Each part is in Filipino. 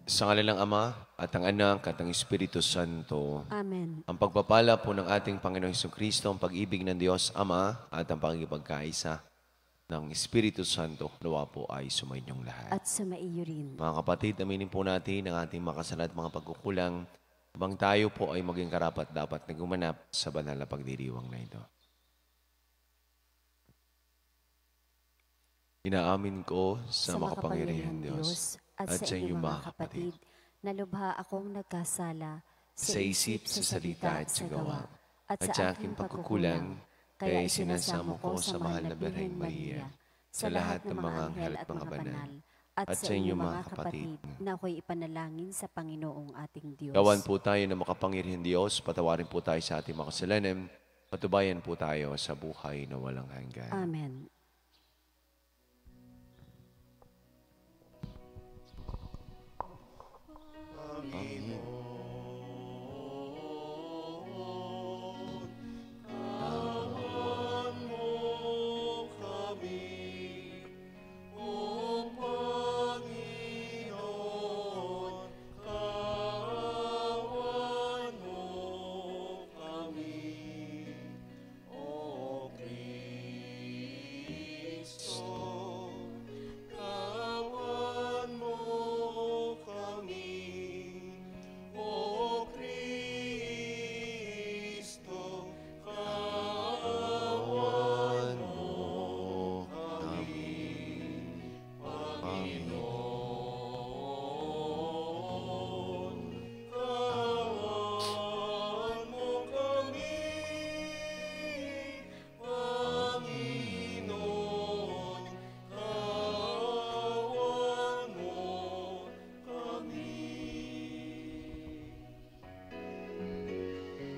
Sa ngala ng Ama, at ng Anak, at ng Espiritu Santo. Amen. Ang pagpapala po ng ating Panginoong Hesukristo, ang pag-ibig ng Diyos Ama, at ang pagkikipagkaisa ng Espiritu Santo, nawa po ay sumainyong lahat. At sa maiyo rin. Mga kapatid, aminin po natin ang ating makasalanan at mga pagkukulang, habang tayo po ay maging karapat dapat na gumanap sa banal na pagdiriwang na ito. Inaamin ko sa makapangyarihan Diyos at sa inyong mga kapatid, na lubha akong nagkasala sa isip, sa salita at sa gawa, at sa aking pagkukulang, kaya isinasamo ko sa mahal na Birheng Maria, sa lahat ng mga anghel at mga banal, at sa inyong mga kapatid, na ako'y ipanalangin sa Panginoong ating Diyos. gawan po tayo ng makapangyarihan Diyos, patawarin po tayo sa ating makasalanan, patubayan po tayo sa buhay na walang hanggan. Amen.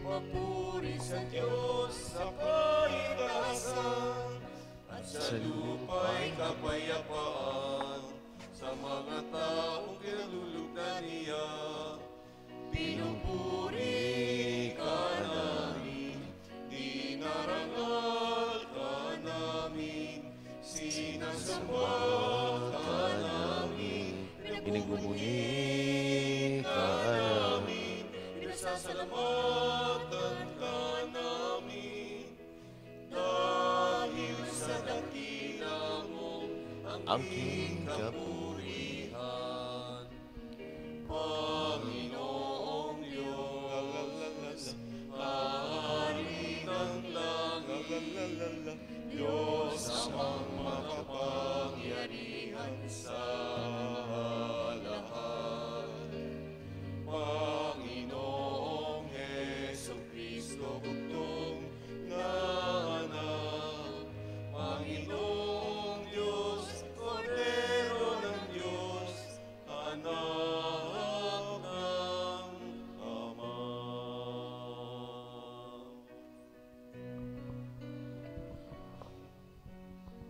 Papuri sa Diyos sa kaligtasan at sa lupa'y kapayapaan sa mga taong kinalulugdan niya. Pinupuri ka namin, dinarangal ka namin, sinasamba ka namin, Pinagbubuni ka namin, pinasasalamatan ka namin, dahil sa dakila mo ang aking kapurihan. Panginoong Diyos, Hari ng langit, Diyos amang makapangyarihan sa lahat. Panginoong Hesukristo, bugtong na anak, Panginoong Diyos, Kordero ng Diyos, anak ng Ama.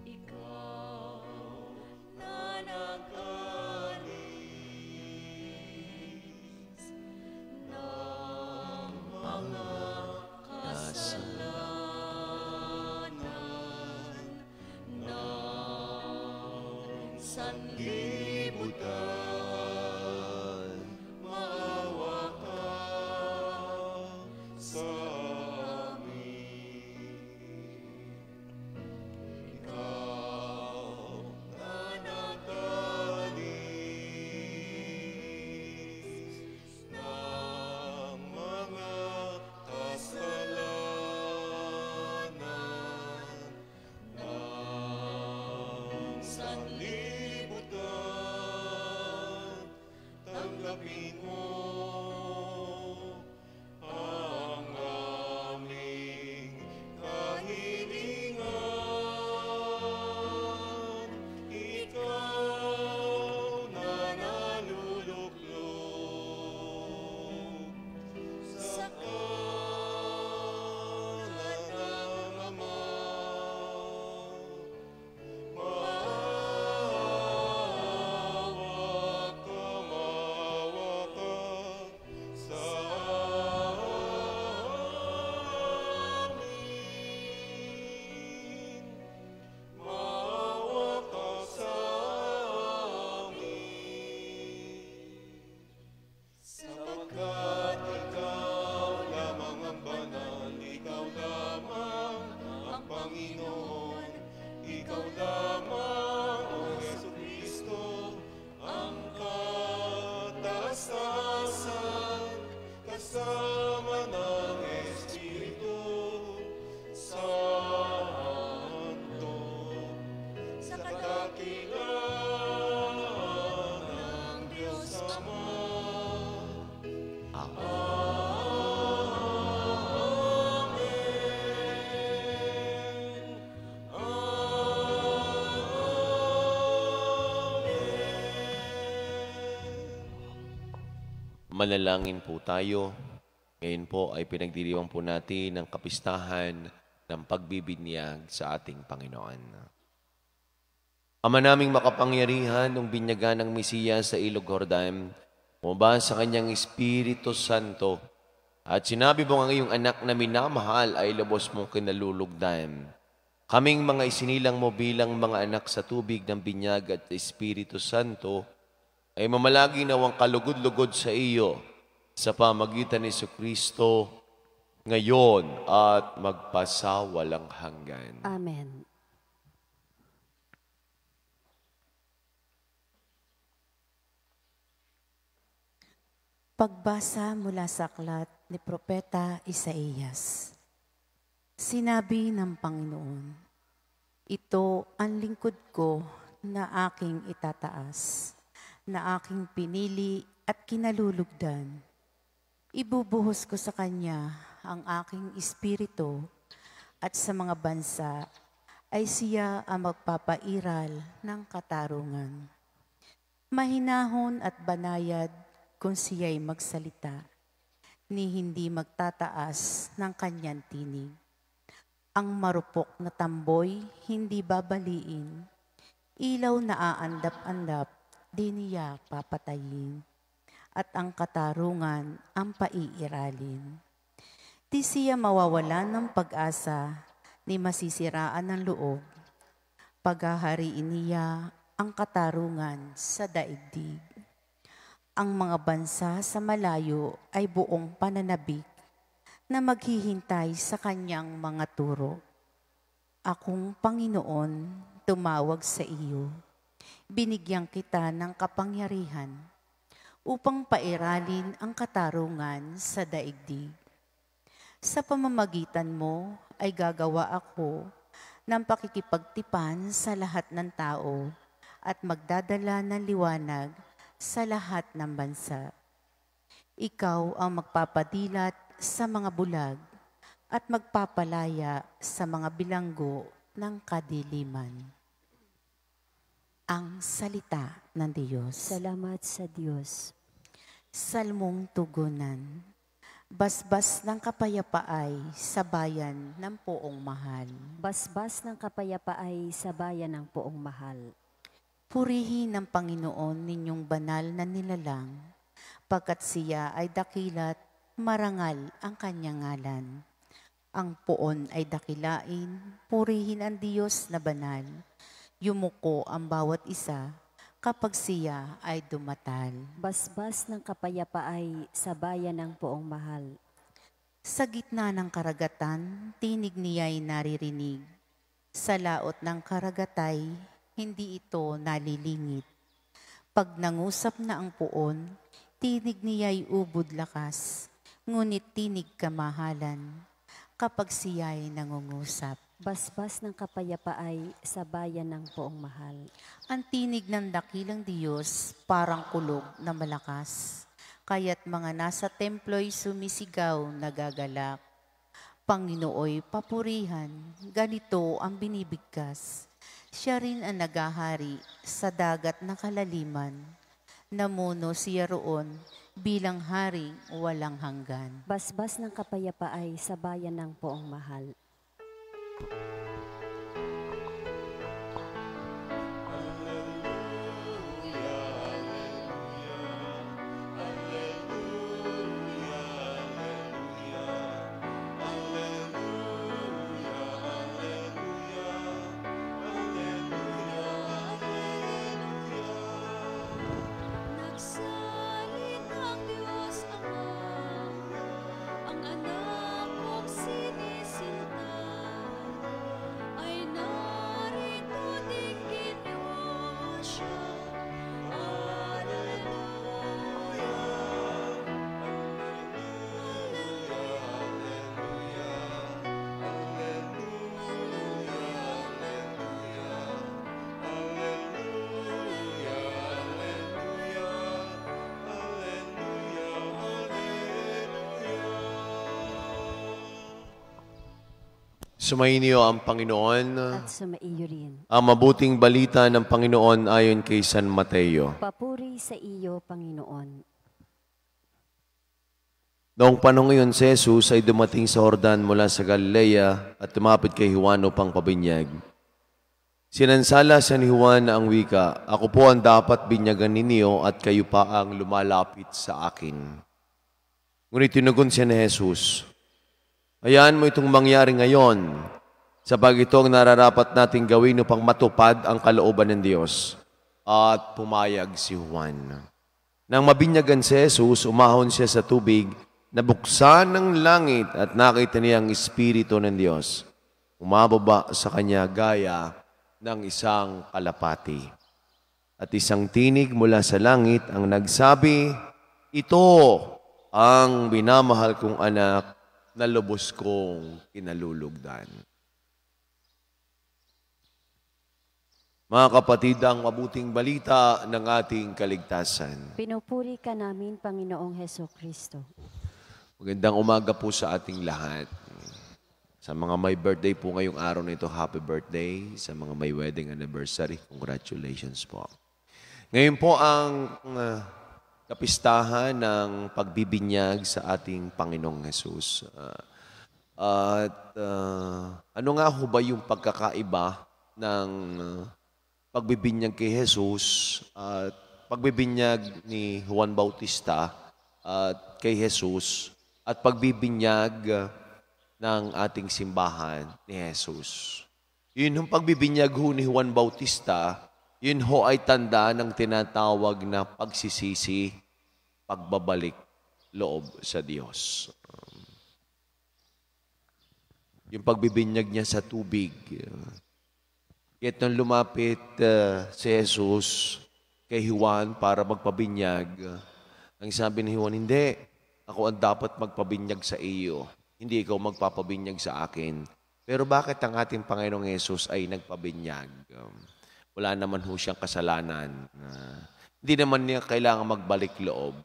Ikaw na nagkalis ng mga kasalanan ng sanlibutan, maawa ka sa amin. Ikaw na nagkalis ng mga kasalanan ng sanlibutan, Manalangin po tayo. Ngayon po ay pinagdiriwang po natin ang kapistahan ng pagbibinyag sa ating Panginoon. Ama naming makapangyarihan, nung binyagan ng Mesiya sa Ilog Jordan, bumaba sa kanyang Espiritu Santo, at sinabi mo ang iyong anak na minamahal ay lubos mong kinalulugdan. Kaming mga isinilang mo bilang mga anak sa tubig ng binyag at Espiritu Santo, ay mamalagi nawang kalugod-lugod sa iyo sa pamagitan ni Jesucristo ngayon at magpasawalang hanggan. Amen. Pagbasa mula sa aklat ni Propeta Isaías. Sinabi ng Panginoon, ito ang lingkod ko na aking itataas, na aking pinili at kinalulugdan. Ibubuhos ko sa kanya ang aking espiritu at sa mga bansa ay siya ang magpapairal ng katarungan. Mahinahon at banayad kung siya'y magsalita, ni hindi magtataas ng kanyang tinig. Ang marupok na tamboy hindi babaliin, ilaw na aandap-andap, di niya papatayin, at ang katarungan ang paiiralin. Di siya mawawalan ng pag-asa, ni masisiraan ng loob. Paghahariin niya ang katarungan sa daigdig. Ang mga bansa sa malayo ay buong pananabik na maghihintay sa kanyang mga turo. Akong Panginoon, tumawag sa iyo. Binigyan kita ng kapangyarihan upang pairalin ang katarungan sa daigdig. Sa pamamagitan mo ay gagawa ako ng pakikipagtipan sa lahat ng tao at magdadala ng liwanag sa lahat ng bansa. Ikaw ang magpapadilat sa mga bulag at magpapalaya sa mga bilanggo ng kadiliman. Ang salita ng Diyos. Salamat sa Diyos. Salmong tugunan. Basbas ng kapayapaay sa bayan ng poong mahal. Basbas ng kapayapaay sa bayan ng poong mahal. Purihin ng Panginoon ninyong banal na nilalang, pagkat siya ay dakilat, marangal ang kanyang ngalan. Ang poon ay dakilain, purihin ang Diyos na banal. Yumuko ang bawat isa kapag siya ay dumatal. Basbas ng kapayapaay sa bayan ng poong mahal. Sa gitna ng karagatan, tinig niya'y naririnig. Sa laot ng karagatay, hindi ito nalilingit. Pag nangusap na ang poon, tinig niya'y ubod lakas, ngunit tinig kamahalan kapag siya'y nangungusap. Basbas ng kapayapaay sa bayan ng poong mahal. Ang tinig ng dakilang Diyos parang kulog na malakas, kaya't mga nasa templo'y sumisigaw nagagalak. Panginooy papurihan, ganito ang binibigkas. Siya rin ang nagahari sa dagat na kalaliman. Namuno siya roon bilang haring walang hanggan. Basbas ng kapayapaay sa bayan ng poong mahal. Nagsalit ang Diyos Ama, ang anak kong sinisinta. Sumainyo ang Panginoon. At sumaiyo rin. Ang mabuting balita ng Panginoon ayon kay San Mateo. Papuri sa iyo, Panginoon. Noong panahon ngayon, si Jesus ay dumating sa Jordan mula sa Galilea at tumapit kay Juan upang pabinyag. Sinansala sa ni Juan na ang wika, "Ako po ang dapat binyagan ninyo at kayo pa ang lumalapit sa akin." Ngunit tinugon siya ni Jesus, "Hayaan mo itong mangyari ngayon, sapagkat ito ang nararapat nating gawin upang matupad ang kalooban ng Diyos." At pumayag si Juan. Nang mabinyagan si Jesus, umahon siya sa tubig, nabuksan ng langit at nakita niya ang Espiritu ng Diyos. Umababa sa kanya gaya ng isang kalapati. At isang tinig mula sa langit ang nagsabi, "Ito ang minamahal kong anak na lubos kong kinalulugdan." Mga kapatid, ang mabuting balita ng ating kaligtasan. Pinupuri ka namin, Panginoong Heso Kristo. Magandang umaga po sa ating lahat. Sa mga may birthday po ngayong araw na ito, happy birthday. Sa mga may wedding anniversary, congratulations po. Ngayon po ang kapistahan ng pagbibinyag sa ating Panginoong Hesus. Ano nga ho ba yung pagkakaiba ng pagbibinyag kay Jesus at pagbibinyag ni Juan Bautista at kay Jesus at pagbibinyag ng ating simbahan ni Jesus? Yun yung pagbibinyag ho ni Juan Bautista, yun ho ay tanda ng tinatawag na pagsisisi, pagbabalik loob sa Diyos. Yung pagbibinyag niya sa tubig. Yet nung lumapit si Jesus kay Juan para magpabinyag, ang sabi ni Juan, "Hindi, ako ang dapat magpabinyag sa iyo. Hindi ikaw magpapabinyag sa akin." Pero bakit ang ating Panginoong Jesus ay nagpabinyag? Wala naman ho siyang kasalanan. Hindi naman niya kailangan magbalik loob.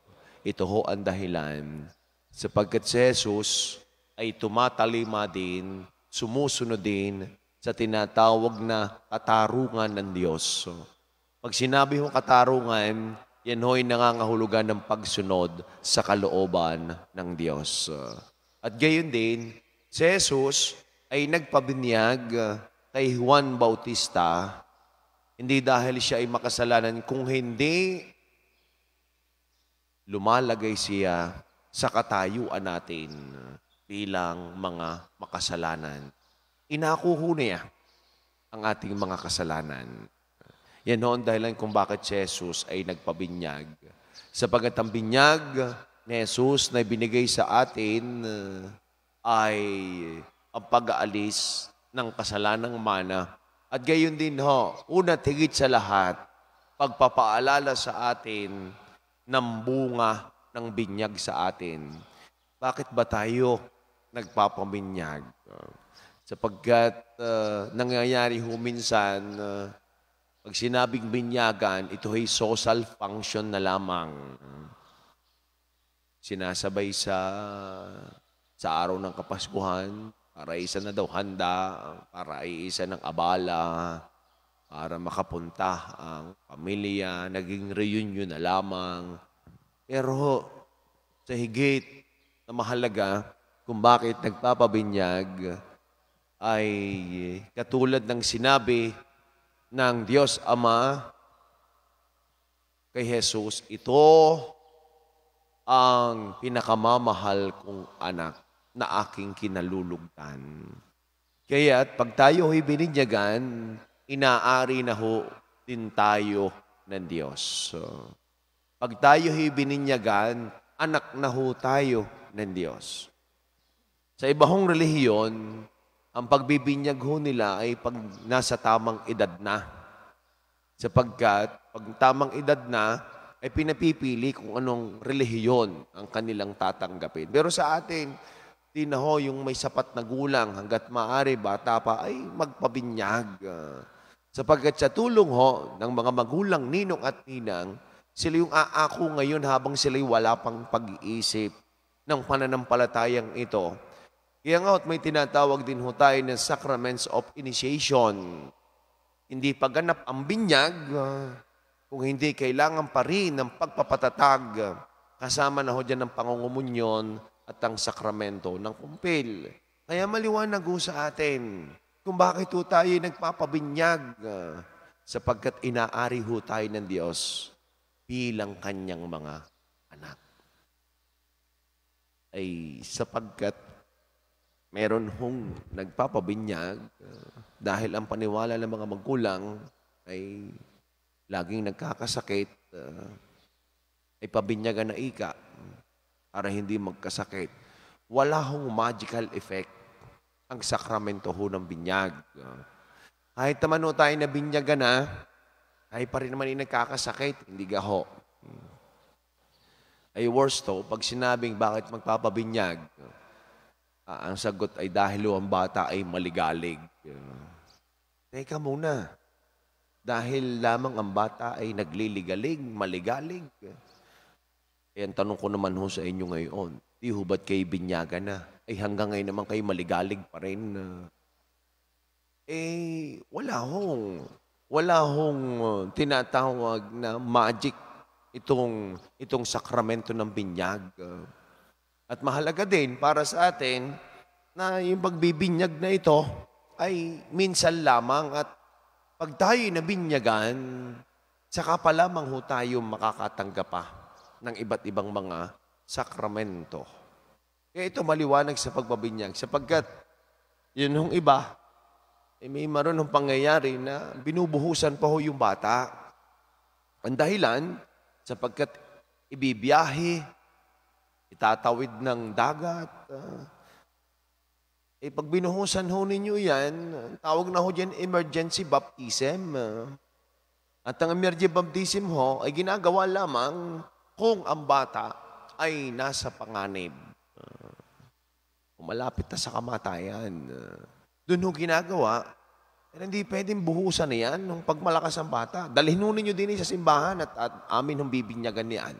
Ito ho ang dahilan. Sapagkat si Jesus ay tumatalima din, sumusunod din sa tinatawag na katarungan ng Diyos. Pag sinabi ho katarungan, yan ho'y nangangahulugan ng pagsunod sa kalooban ng Diyos. At gayon din, si Jesus ay nagpabinyag kay Juan Bautista, hindi dahil siya ay makasalanan, kung hindi lumalagay siya sa katayuan natin bilang mga makasalanan. Inakuho niya ang ating mga kasalanan. Yan ho ang dahilan kung bakit si Jesus ay nagpabinyag. Sapagat ang binyag ni Jesus na binigay sa atin ay ang pag-aalis ng kasalanang mana. At gayon din ho, una't higit sa lahat, pagpapaalala sa atin ng bunga ng binyag sa atin. Bakit ba tayo nagpapabinyag? Sapagkat nangyayari ho minsan, pag sinabing binyagan, ito ay social function na lamang. Sinasabay sa araw ng Kapaskuhan, para isa na daw handa, para isa ng abala, para makapunta ang pamilya, naging reunion na lamang. Pero sa higit na mahalaga kung bakit nagpapabinyag, ay katulad ng sinabi ng Diyos Ama kay Jesus, "Ito ang pinakamamahal kong anak na aking kinalulugdan." Kaya't pag tayo ay bininyagan, inaari na ho din tayo ng Diyos. Pag tayo ay bininyagan, anak na ho tayo ng Diyos. Sa iba hong relihiyon, ang pagbibinyag ho nila ay pag nasa tamang edad na. Sapagkat pag tamang edad na, ay pinapipili kung anong relihiyon ang kanilang tatanggapin. Pero sa atin, di na ho yung may sapat na gulang hanggat maaari bata pa ay magpabinyag. Sapagkat sa tulong ho ng mga magulang, ninong at ninang, sila yung aako ngayon habang sila'y wala pang pag-iisip ng pananampalatayang ito. Kaya nga may tinatawag din ho tayo na sacraments of initiation. Hindi paganap ang binyag kung hindi kailangan pa rin ng pagpapatatag. Kasama na ho dyan ng pangungumunyon at ang sakramento ng kumpil. Kaya maliwanag ho sa atin kung bakit ho tayo nagpapabinyag sapagkat inaari ho tayo ng Diyos bilang kanyang mga anak. Ay sapagkat meron hong nagpapabinyag dahil ang paniwala ng mga magulang ay laging nagkakasakit, ay pabinyagan na ika para hindi magkasakit. Wala hong magical effect ang sakramento ho ng binyag. Kahit naman ho tayo na binyagan na, ay pa rin naman yung nagkakasakit, hindi gaho. Ay worse to, pag sinabing bakit magpapabinyag, ang sagot ay dahil ang bata ay maligalig. Teka muna, dahil lamang ang bata ay nagliligalig, maligalig. Eh, ang tanong ko naman ho sa inyo ngayon, di ho ba't kayo binyagan na? Ay hanggang ngayon naman kayo maligalig pa rin. Wala hong tinatawag na magic itong sakramento ng binyag. At mahalaga din para sa atin na yung pagbibinyag na ito ay minsan lamang at pag tayo nabinyagan, saka pa lamang ho tayo makakatanggap pa ng iba't ibang mga sakramento. Kaya ito maliwanag sa pagbabinyag sapagkat yun hong iba, may marunong pangyayari na binubuhusan pa ho yung bata. Ang dahilan, sapagkat ibibiyahe, itatawid ng dagat. Pag binuhusan ho ninyo yan, tawag na ho dyan emergency baptism. At ang emergency baptism ho ay ginagawa lamang kung ang bata ay nasa panganib. Malapit na sa kamatayan. Doon ho ginagawa, hindi pwedeng buhusan na yan nung pagmalakas ang bata. Dalhin ho ninyo din sa simbahan at amin hong bibinyagan niyan.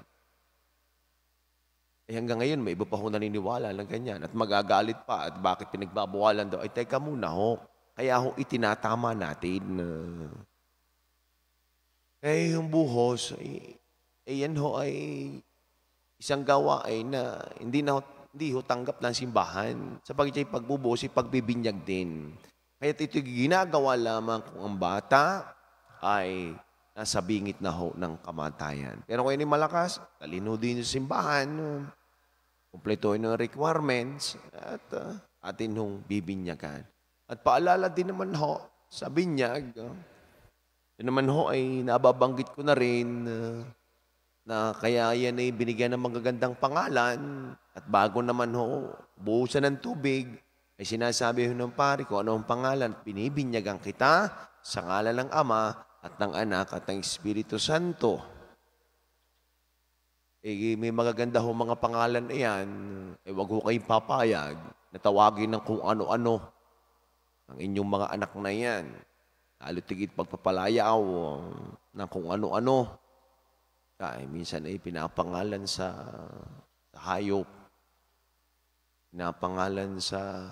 Hanggang ngayon, may iba pa ho naniniwala ng ganyan at magagalit pa at bakit pinagbabawalan daw. Ay, teka muna ho. Kaya ho itinatama natin. Kaya yung buhos, yan ho ay isang gawa ay na hindi ho tanggap ng simbahan. Sapagkat yung pagbubuhos ay pagbibinyag din. Kaya ito ginagawa lamang kung ang bata ay nasa bingit na ho ng kamatayan. Pero kung yan ay malakas, talino din sa simbahan, kumpletuhin ng requirements at atin hong bibinyagan. At paalala din naman ho sa binyag, yun naman ho ay nababanggit ko na rin na kaya yan ay binigyan ng magagandang pangalan at bago naman ho buhusan ng tubig, ay sinasabi ho ng pari ko ano ang pangalan at binibinyagan kita sa ngalan ng Ama at ng Anak at ng Espiritu Santo. May magaganda ho mga pangalan na yan, wag ho kayong papayag na tawagin ng kung ano-ano ang inyong mga anak na yan. Lalo tigit pagpapalayaw ng kung ano-ano. Kaya minsan ay pinapangalan sa hayop, pinapangalan sa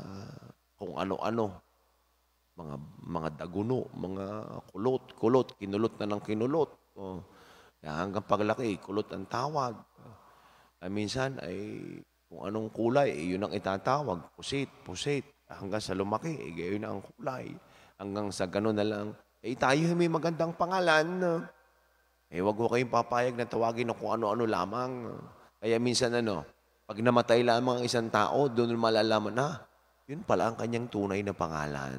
kung ano-ano, mga daguno, mga kulot, kinulot na ng kinulot. Hanggang paglaki, kulot ang tawag. Minsan ay kung anong kulay, yun ang itatawag. Pusit. Hanggang sa lumaki, gayon na ang kulay. Hanggang sa gano'n na lang, tayo may magandang pangalan. Wag ko kayong papayag na tawagin ng kung ano-ano lamang. Kaya minsan pag namatay lamang ang isang tao, doon malalaman na, yun pala ang kanyang tunay na pangalan.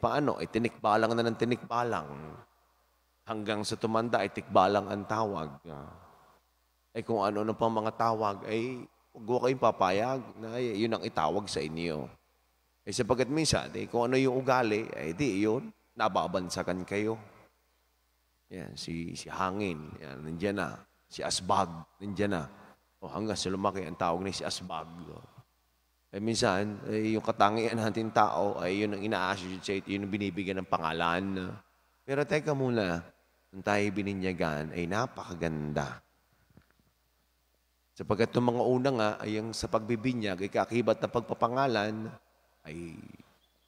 Paano? Tinikbalang na ng tinikbalang. Hanggang sa tumanda ay tikbalang ang tawag. Kung ano-ano pang mga tawag, huwag ko kayong papayag na yun ang itawag sa inyo. Sapagkat minsan, kung ano yung ugali, di yun, nababansakan kayo. Yan, si Hangin, yan, nandiyan na. Si Asbag, nandiyan na. Hanggang sa lumaki, ang tawag na si Asbag. Minsan, yung katangian natin tao, yun ang ina-associate, yun ang binibigyan ng pangalan. Pero teka muna, kung tayo bininyagan ay napakaganda. Sapagkat ng mga una nga ay ang sa pagbibinyag, ay kakibat na pagpapangalan, ay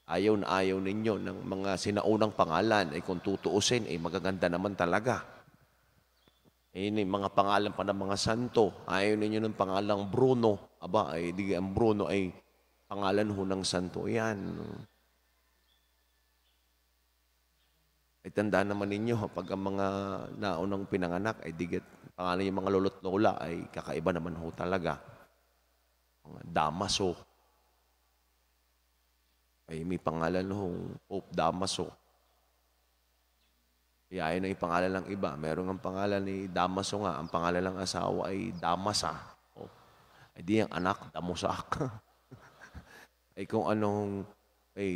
ayaw ninyo ng mga sinaunang pangalan. Ay kung tutuusin, ay magaganda naman talaga. Ay mga pangalan pa ng mga santo. Ayaw ninyo ng pangalang Bruno. Aba, ay di ang Bruno ay pangalan ho ng santo. Yan. Ay tandaan naman ninyo, pag ang mga naunang pinanganak ay digit, pangalan yung mga lolo't lola ay kakaiba naman ho talaga. Mga Damaso. Ay may pangalan ho, Pope Damaso. Kaya ayun ang pangalan ng iba. Meron ang pangalan ni Damaso nga. Ang pangalan ng asawa ay Damasa. O, ay di ang anak, Damosak. Ay kung anong, ay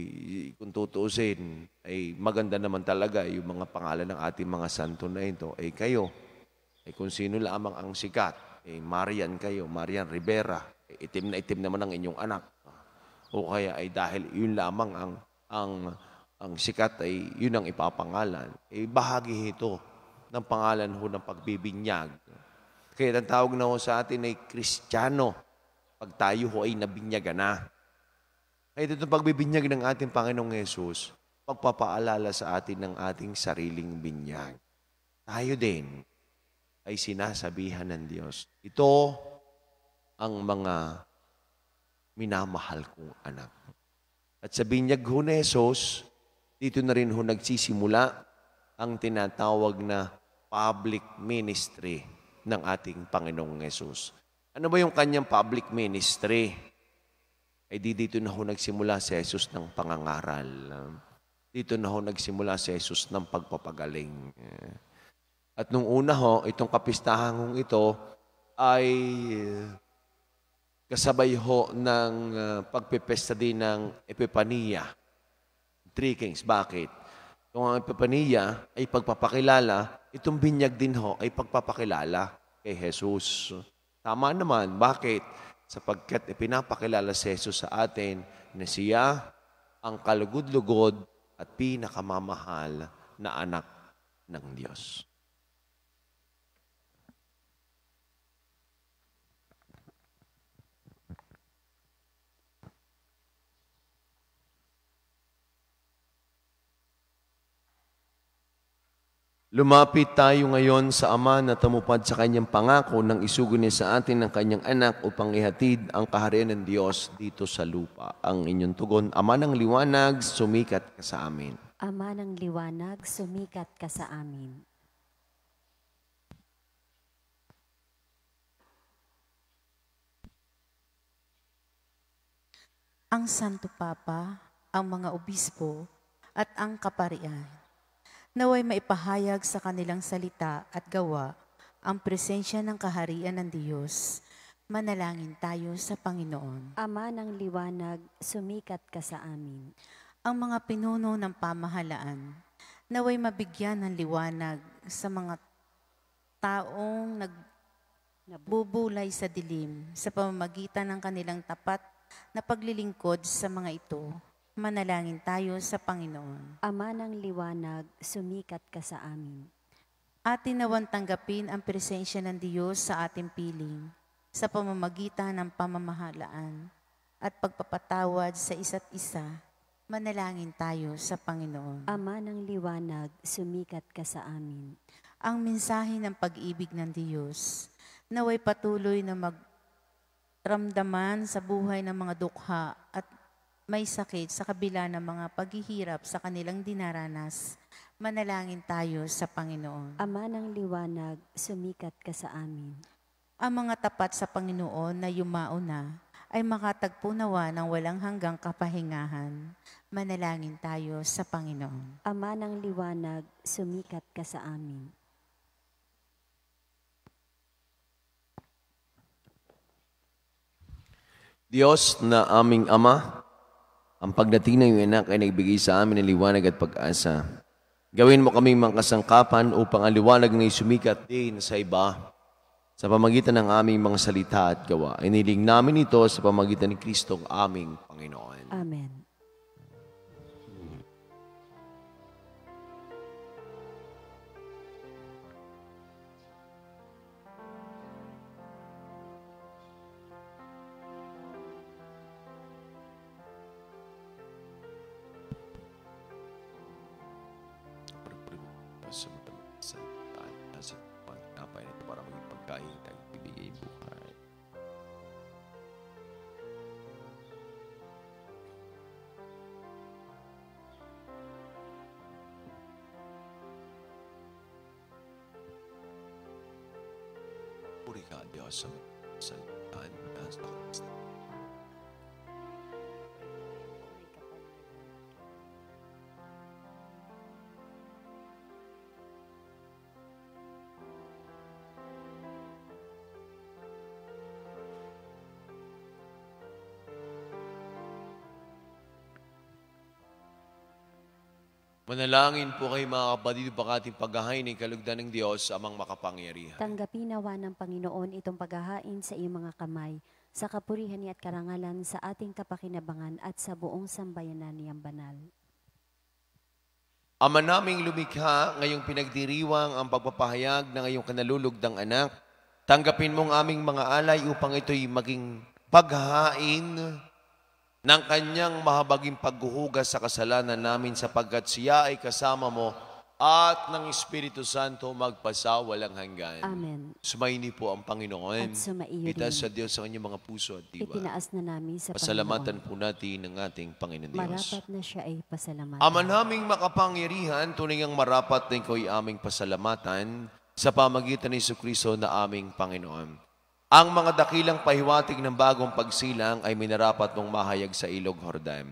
kung tutuusin, ay maganda naman talaga yung mga pangalan ng ating mga santo na ito. Ay kayo, ay kung sino lamang ang sikat, ay Marian kayo, Marian Rivera. Ay, itim na itim naman ang inyong anak. O kaya ay dahil yun lamang ang sikat ay yun ang ipapangalan. Eh, bahagi ito ng pangalan ho ng pagbibinyag. Kaya ang tawag na ho sa atin ay Kristiyano. Pag tayo ho ay nabinyagan na. Kaya ito pagbibinyag ng ating Panginoong Yesus, pagpapaalala sa atin ng ating sariling binyag. Tayo din ay sinasabihan ng Diyos. Ito ang mga minamahal kong anak. At sa binyag ho ni Jesus, dito na rin ho nagsisimula ang tinatawag na public ministry ng ating Panginoong Yesus. Ano ba yung kanyang public ministry? Ay dito na ho nagsimula si Jesus ng pangangaral. Dito na ho nagsimula si Jesus ng pagpapagaling. At nung una ho, itong kapistahan ito ay kasabay ho ng pagpipesta din ng Epipania. Three Kings. Bakit? Kung ang Epipania ay pagpapakilala, itong binyag din ho ay pagpapakilala kay Jesus. Tama naman. Bakit? Sapagkat ipinapakilala si Jesus sa atin na siya ang kalugod-lugod at pinakamamahal na anak ng Diyos. Lumapit tayo ngayon sa Ama na tumupad sa kanyang pangako nang isugo niya sa atin ng kanyang anak upang ihatid ang kaharian ng Diyos dito sa lupa. Ang inyong tugon, Ama ng liwanag, sumikat ka sa amin. Ama ng liwanag, sumikat ka sa amin. Ang Santo Papa, ang mga obispo, at ang kaparian, naway maipahayag sa kanilang salita at gawa ang presensya ng kaharian ng Diyos. Manalangin tayo sa Panginoon. Ama ng liwanag, sumikat ka sa amin. Ang mga pinuno ng pamahalaan, naway mabigyan ng liwanag sa mga taong nagbubulay sa dilim sa pamamagitan ng kanilang tapat na paglilingkod sa mga ito. Manalangin tayo sa Panginoon. Ama ng liwanag, sumikat ka sa amin. Atin nawan tanggapin ang presensya ng Diyos sa ating piling sa pamamagitan ng pamamahalaan at pagpapatawad sa isa't isa. Manalangin tayo sa Panginoon. Ama ng liwanag, sumikat ka sa amin. Ang mensahe ng pag-ibig ng Diyos naway patuloy na magramdaman sa buhay ng mga dukha at may sakit sa kabila ng mga paghihirap sa kanilang dinaranas. Manalangin tayo sa Panginoon. Ama ng liwanag, sumikat ka sa amin. Ang mga tapat sa Panginoon na yumao na ay makatagpo nawa ng walang hanggang kapahingahan. Manalangin tayo sa Panginoon. Ama ng liwanag, sumikat ka sa amin. Diyos na aming Ama, ang pagdating ng iyong anak ay nagbigay sa amin ng liwanag at pag-asa. Gawin mo kaming mga kasangkapan upang ang liwanag na sumikat din sa iba. Sa pamagitan ng aming mga salita at gawa, iniling namin ito sa pamagitan ni Kristo ang aming Panginoon. Amen. pagkain nagbibigay buhay. Puri ka, Diyos, sa salitaan na sa Kristo. Manalangin po kayo mga kapatid upang ating paghahain ng kalugdan ng Diyos amang makapangyarihan. Tanggapin nawa ng Panginoon itong paghahain sa iyong mga kamay, sa kapurihan niya at karangalan sa ating kapakinabangan at sa buong sambayanan niyang banal. Ama naming lumikha, ngayong pinagdiriwang ang pagpapahayag ng iyong kanalulugdang anak, tanggapin mong aming mga alay upang ito'y maging paghahain ng kanyang mahabaging paghuhugas sa kasalanan namin sapagkat siya ay kasama mo at ng Espiritu Santo magpasawalang hanggan. Amen. Sumaini po ang Panginoon. At sumaiyo Itaas rin. sa Diyos sa kanyang mga puso at diwa. Itinaas na namin sa Pasalamatan Panginoon. po natin ng ating Panginoon Diyos. Marapat na siya ay pasalamatan. Ama naming makapangyarihan, tunay ang marapat na ikaw ay aming pasalamatan sa pamagitan ni Jesucristo na aming Panginoon. Ang mga dakilang pahiwatig ng bagong pagsilang ay minarapat mong mahayag sa ilog Jordan.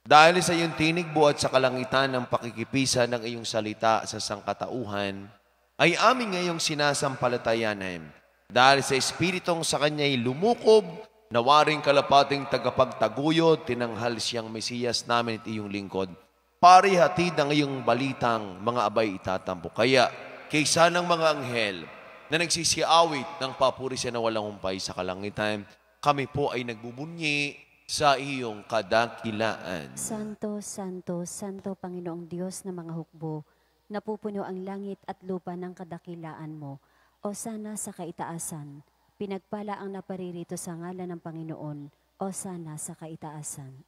Dahil sa iyong tinig buhat sa kalangitan ng pakikipisa ng iyong salita sa sangkatauhan, ay amin ngayong sinasampalatayanan. Dahil sa Espiritong sa kanya'y lumukob, nawaring kalapating tagapagtaguyod, tinanghal siyang Mesiyas namin at iyong lingkod. Parihatid ang iyong balitang mga abay itatampo. Kaya, kaysa ng mga anghel, na nagsisiawit ng papuri siya na walang humpay sa kalangitan, kami po ay nagbubunyi sa iyong kadakilaan. Santo, Santo, Santo Panginoong Diyos na mga hukbo, napupuno ang langit at lupa ng kadakilaan mo. O sana sa kaitaasan, pinagpala ang naparirito sa ngalan ng Panginoon. O sana sa kaitaasan.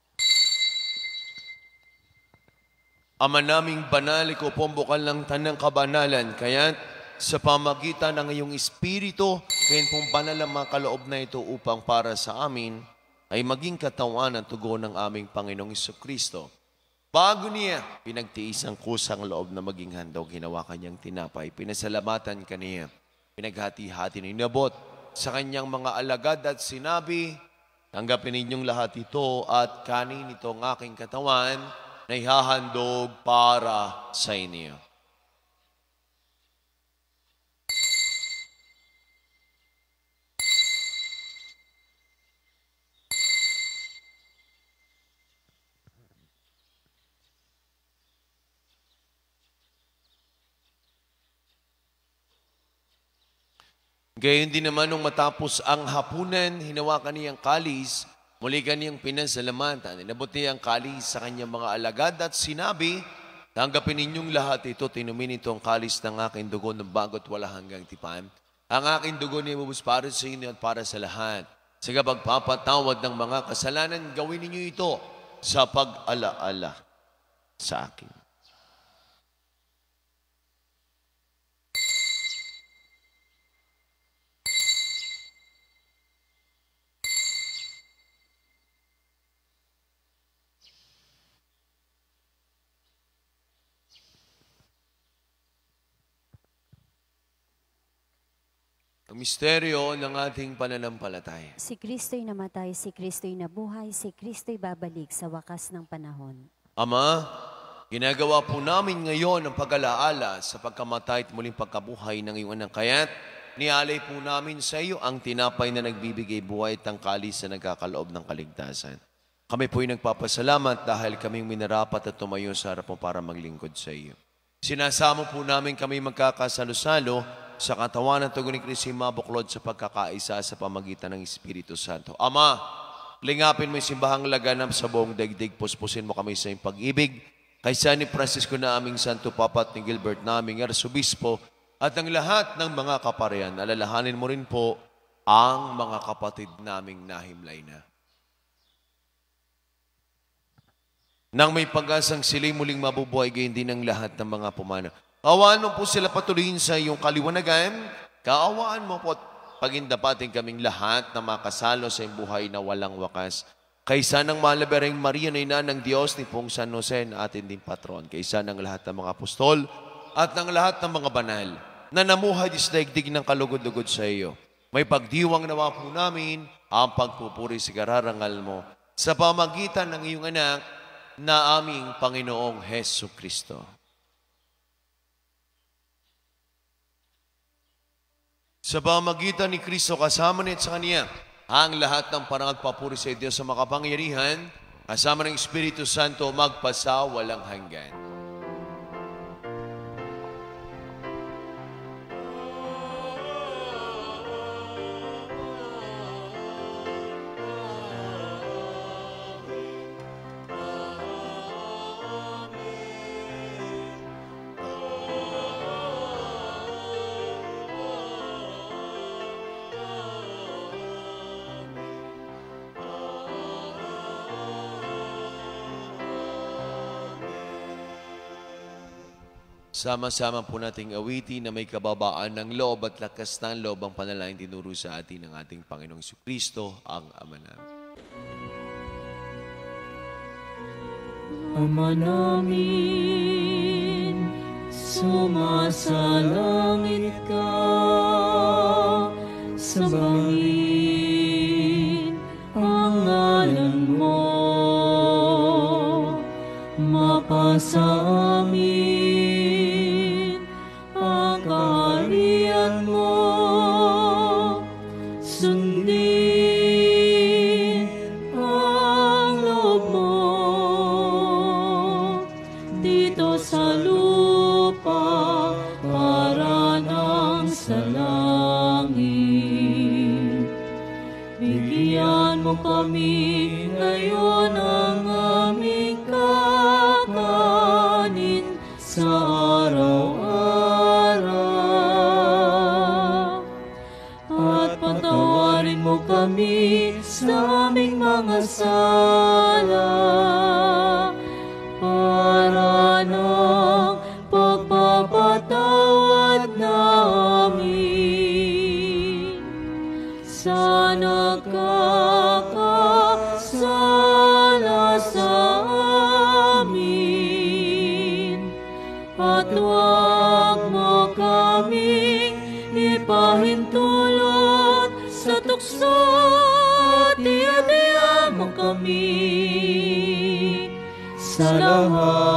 Ama naming banal, ikaw po ang bukal ng tanang kabanalan, kaya sa pamagitan ng iyong Espiritu, kayon pong banal ang mga kaloob na ito upang para sa amin ay maging katawan at tugon ng aming Panginoong Jesucristo. Bago niya pinagtiis ang kusang loob na maging handog, ginawa kanyang tinapay, pinasalamatan kaniya, pinaghati-hati na inabot sa kanyang mga alagad at sinabi, tanggapin ninyong lahat ito at kanin ito ang aking katawan na ihahandog para sa inyo. Gayon din naman nung matapos ang hapunan, hinawakan niyang kalis, muli kaniyang pinasalamatan. Inabot niya ang kalis sa kanyang mga alagad at sinabi, tanggapin ninyong lahat ito, tinumin ito ang kalis ng aking dugo ng bago't wala hanggang tipan. Ang aking dugo niya bubus para sa inyo at para sa lahat. Sa pagpapatawad ng mga kasalanan, gawin ninyo ito sa pag-alaala sa akin. Ang misteryo ng ating pananampalataya. Si Kristo'y namatay, si Kristo'y nabuhay, si Kristo'y babalik sa wakas ng panahon. Ama, ginagawa po namin ngayon ang pag-alaala sa pagkamatay at muling pagkabuhay ng iyong anak. Kaya't nialay po namin sa iyo ang tinapay na nagbibigay buhay at ang kalis na nagkakaloob ng kaligtasan. Kami po'y nagpapasalamat dahil kaming minarapat at tumayo sa harap mo para maglingkod sa iyo. Sinasamo po namin kami magkakasalo-salo sa katawan ng tugon ni Kristo mabuklod sa pagkakaisa sa pamagitan ng Espiritu Santo. Ama, lingapin mo yung simbahang laganap sa buong daigdig, puspusin mo kami sa iyong pag-ibig. Kaysa ni Francisco na aming Santo Papa at ni Gilbert na aming Arsobispo at ang lahat ng mga kaparian, alalahanin mo rin po ang mga kapatid naming nahimlay na. Nang may pag-asang sila'y muling mabubuhay, gayon din ang lahat ng mga pumanaw. Awaan mo po sila patuloyin sa iyong kaliwanagan, Kaawaan mo po at pagindapating kaming lahat na makasalo sa iyong buhay na walang wakas. Kaysa ng mahal na Birheng Maria na ina ng Diyos ni Pong San Jose na atin din patron. Kaysa ng lahat ng mga apostol at ng lahat ng mga banal na namuhay sa daigdig ng kalugod-lugod sa iyo. May pagdiwang nawa po namin ang pagpupuri sa kararangal mo sa pamagitan ng iyong anak na aming Panginoong Hesu Kristo. Sa pamagitan ni Kristo kasama niya at sa Kanya, ang lahat ng parangal papuri sa Diyos sa makapangyarihan, kasama ng Espiritu Santo magpasa walang hanggan. Sama-sama po nating awitin na may kababaan ng loob at lakas ng loob ang panalangin tinuro sa atin ng ating Panginoong Jesucristo, ang Ama namin. Ama namin, sumasalangit ka, sambahin ang ngalan mo, mapasa amin ang kaharian mo, sundin ang loob mo dito sa lupa para nang sa langit. Bigyan mo kami ngayon ang aming kakanin sa araw-araw. At patawarin mo kami sa aming mga sala para ng pagpapatawad namin sa nagkakasala sa amin. At huwag mo kaming ipahintulot sa tukso, at iadya mo kami sa lahat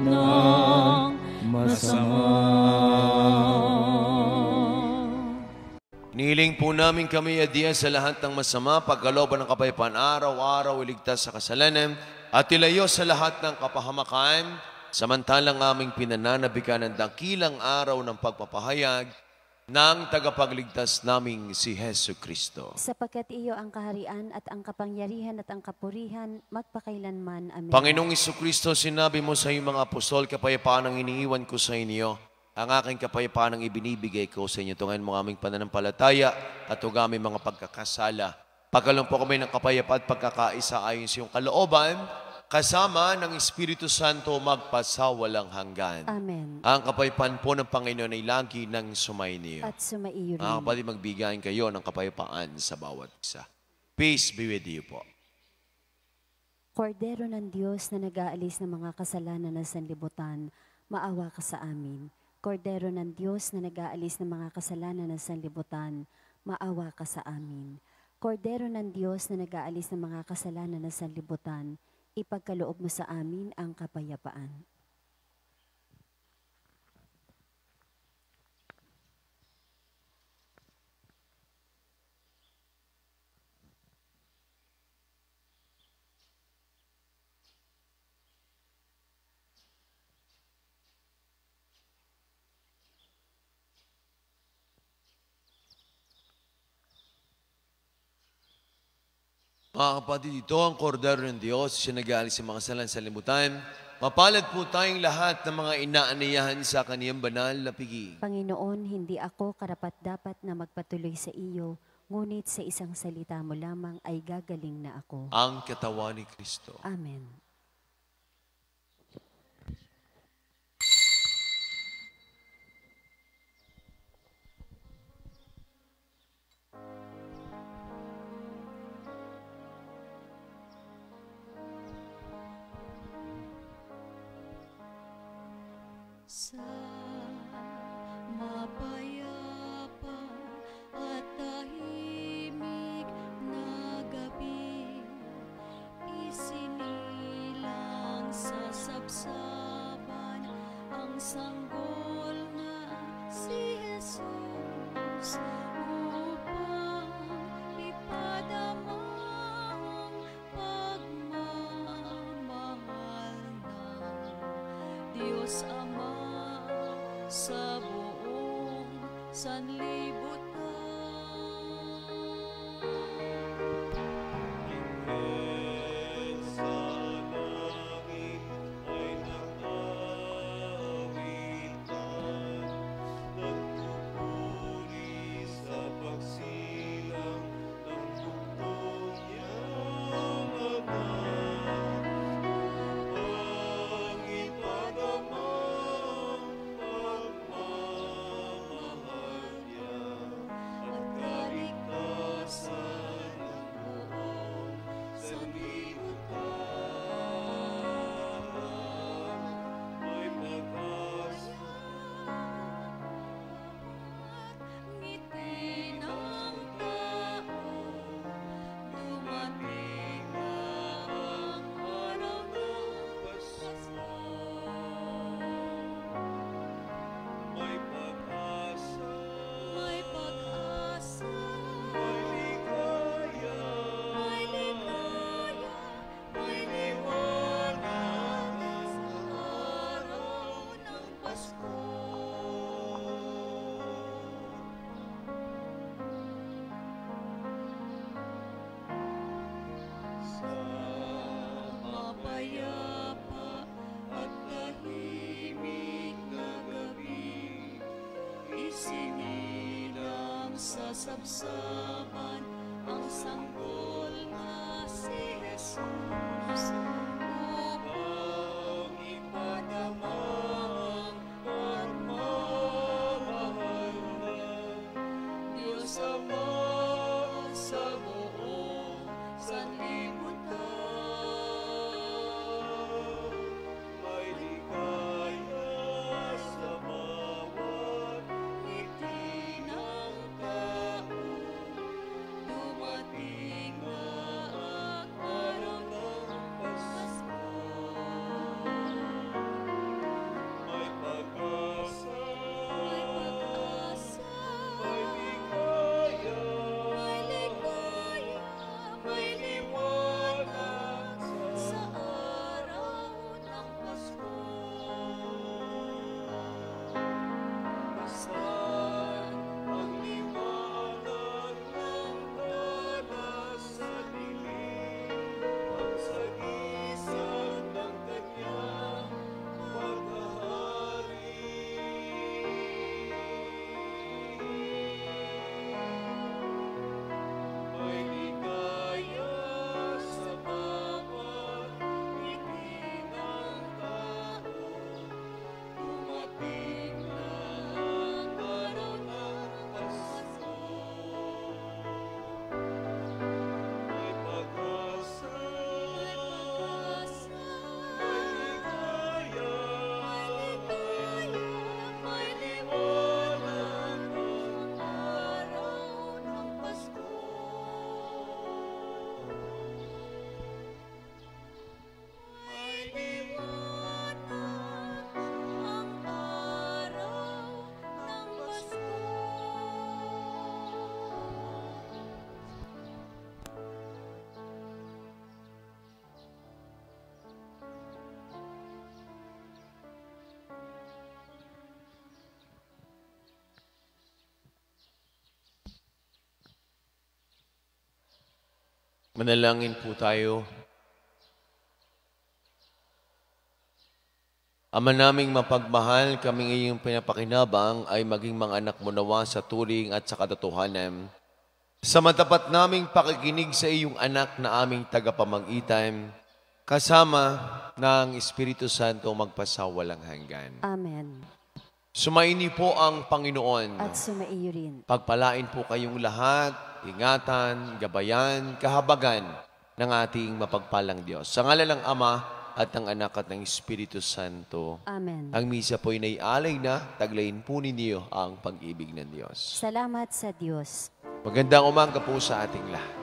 ng masama. Nihiling po namin kami adiyan sa lahat ng masama, pagkalooban ng kapayapaan araw-araw, iligtas sa kasalanan, at ilayo sa lahat ng kapahamakan, samantalang aming pinananabikan ng dakilang araw ng pagpapahayag ng tagapagligtas naming si Hesu Kristo. Sapagkat iyo ang kaharian at ang kapangyarihan at ang kapurihan magpakailanman. Amen. Panginoong Jesucristo, sinabi mo sa iyong mga apostol, kapayapaan ang iniiwan ko sa inyo. Ang aking kapayapaan ang ibinibigay ko sa inyo. Tungayin mo aming pananampalataya at huwag aming mga pagkakasala. Pagkalong po kami ng kapayapaan at pagkakaisa ayon sa iyong kalooban, kasama ng Espiritu Santo magpasawalang hanggan. Amen. Ang kapayapaan po ng Panginoon ay lagi ng sumainiyo. At sumaiyo rin. Mga kapatid, magbigayin kayo ng kapayapaan sa bawat isa. Peace be with you po. Kordero ng Diyos na nag-aalis ng mga kasalanan ng sanlibutan, maawa ka sa amin. Kordero ng Diyos na nag-aalis ng mga kasalanan ng sanlibutan, maawa ka sa amin. Kordero ng Diyos na nag-aalis ng mga kasalanan ng sanlibutan, ipagkaloob mo sa amin ang kapayapaan. Mga kapatid, ito ang kordero ng Diyos, siya nag-aalis sa mga kasalanan sa libutan. Mapalad po tayong lahat ng mga inaaniyahan sa kaniyang banal na pigi. Panginoon, hindi ako karapat-dapat na magpatuloy sa iyo, ngunit sa isang salita mo lamang ay gagaling na ako. Ang katawan ni Kristo. Amen. Sa mapayapa at tahimik na gabi, isinilang sa sabsaban ang sanggol na si Jesus upang ipadama ang pagmamahal ng Diyos Ama sa buong sanlibutan. Lingkod sa langit ay nag-awitan, nagpupuri sa pagsilang ng bugtong niyang anak. Ang ipadamang pagmamahal niya at kaligtasan ng buong sanlibutan. May pag-asa, Ngiti ng tao, dumating na ang araw ng Pasko. may pag-asa, May pag-asa, may ligaya, may ligaya, may liwanag sa araw ng Pasko. sa Mapayapa at tahimik na gabi, isinilang sa sabsaban ang sanggol na si Jesus upang ipadama ang pagmamahal ng Diyos Ama sa buong sanlibutan. may ligaya sa bawat Ngiti ng tao, dumating na ang araw ng Pasko. may pag-asa, May pag-asa, may ligaya, may ligaya, may liwanag sa araw ng Pasko. Saan ang liwanag ng dalas sa dilim, ang sagisag ng kanyang paghahari. May ligaya sa bawat ngiti ng tao, dumating na ang araw ng Pasko. May pag-asa, may pag-asa, may ligaya, may liwanag ang araw ng Pasko. May liwanag ang araw ng Pasko. Manalangin po tayo. Ama naming mapagmahal, kaming iyong pinapakinabang ay maging mga anak mo nawa sa turing at sa katotohanan. Sa matapat naming pakikinig sa iyong anak na aming tagapamagitan, kasama ng Espiritu Santo magpasawalang hanggan. Amen. Sumaini po ang Panginoon. At sumaiyo rin. Pagpalain po kayong lahat, ingatan, gabayan, kahabagan ng ating mapagpalang Diyos. Sa ngalan ng Ama, at ng Anak at ng Espiritu Santo. Amen. Ang misa po'y naialay na, taglayin po ninyo ang pag-ibig ng Diyos. Salamat sa Diyos. Magandang umaga po sa ating lahat.